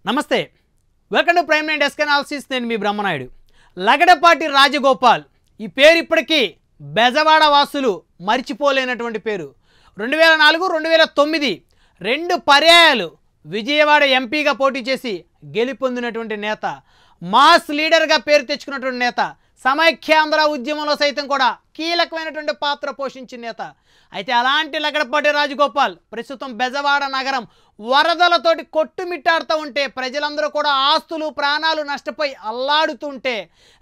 నమస్తే welcome to prime nine desk analysis నేను మీ బ్రహ్మనాయుడు లగడపాటి రాజగోపాల్ ఈ పేరు ఇప్పటికీ బెజవాడ వాసులు మర్చిపోలేనటువంటి పేరు 2004 2009 రెండు పర్యాయాలు విజయవాడ ఎంపీగా పోటీ చేసి గెలుపొందినటువంటి నేత మాస్ లీడర్గా పేరు తెచ్చుకున్నటువంటి నేత సమైక్యాంధ్ర ఉద్యమంలో సైతం కూడా కీలకమైనటువంటి పాత్ర పోషించిన నేత అయితే అలాంటి లగడపాటి రాజగోపాల్ ప్రస్తుతం బెజవాడ నగరం వరదలతోటి కొట్టుమిట్టాడుతూ ఉంటే ప్రజలందరూ కూడా ఆస్తులు ప్రాణాలు నష్టపోయి అల్లాడుతుంటే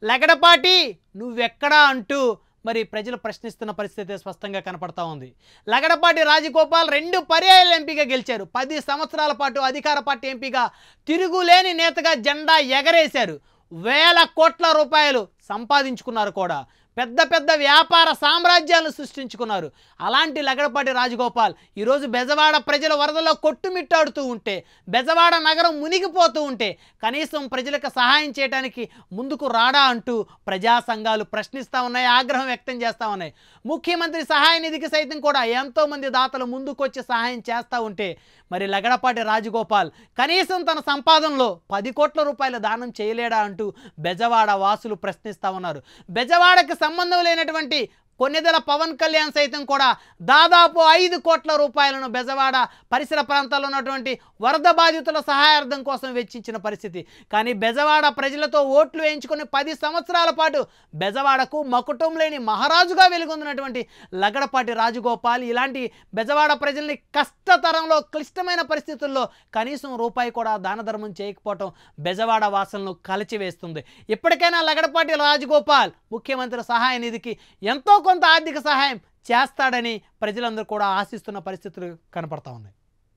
లగడపాటి నువ్వెక్కడా అంటూ మరి ప్రజలు ప్రశ్నిస్తున్న పరిస్థితి స్పష్టంగా కనపడతా ఉంది. లగడపాటి రాజగోపాల్ రెండు పర్యాయాలు ఎంపీగా గెలిచారు. 10 సంవత్సరాల పాటు అధికార పార్టీ ఎంపీగా తిరుగులేని నేతగా జెండా ఎగరేశారు. వేల కోట్ల రూపాయలు సంపాదించుకున్నారు కూడా. పెద్ద పెద్ద వ్యాపార సామ్రాజ్యాలను సృష్టించుకున్నారు. అలాంటి లగడపాటి రాజగోపాల్ ఈరోజు బెజవాడ ప్రజల వరదలో కొట్టుమిట్టాడుతూ ఉంటే, బెజవాడ నగరం మునిగిపోతూ ఉంటే కనీసం ప్రజలకు సహాయం చేయడానికి ముందుకు రాడా అంటూ ప్రజా సంఘాలు ప్రశ్నిస్తూ ఉన్నాయి, ఆగ్రహం వ్యక్తం చేస్తూ ఉన్నాయి. ముఖ్యమంత్రి సహాయ నిధికి సైతం కూడా ఎంతోమంది దాతలు ముందుకొచ్చి సహాయం చేస్తూ ఉంటే మరి లగడపాటి రాజగోపాల్ కనీసం తన సంపాదనలో 10 కోట్ల రూపాయల దానం చేయలేడా అంటూ బెజవాడ వాసులు ప్రశ్నిస్తూ ఉన్నారు. బెజవాడకి సంబంధం లేనటువంటి కొన్నిదల పవన్ కళ్యాణ్ సైతం కూడా దాదాపు 5 కోట్ల రూపాయలను బెజవాడ పరిసర ప్రాంతాల్లో ఉన్నటువంటి వరద బాధితుల సహాయార్థం కోసం వెచ్చించిన పరిస్థితి. కానీ బెజవాడ ప్రజలతో ఓట్లు వేయించుకుని 10 సంవత్సరాల పాటు బెజవాడకు మకుటం లేని మహారాజుగా వెలుగొందినటువంటి లగడపాటి రాజగోపాల్ ఇలాంటి బెజవాడ ప్రజల్ని కష్టతరంలో క్లిష్టమైన పరిస్థితుల్లో కనీసం రూపాయి కూడా దాన ధర్మం చేయకపోవటం బెజవాడ వాసులను కలిచివేస్తుంది. ఇప్పటికైనా లగడపాటి రాజగోపాల్ ముఖ్యమంత్రి సహాయ నిధికి ఎంతో కొంత ఆర్థిక సహాయం చేస్తాడని ప్రజలందరూ కూడా ఆశిస్తున్న పరిస్థితులు కనపడతా ఉన్నాయి.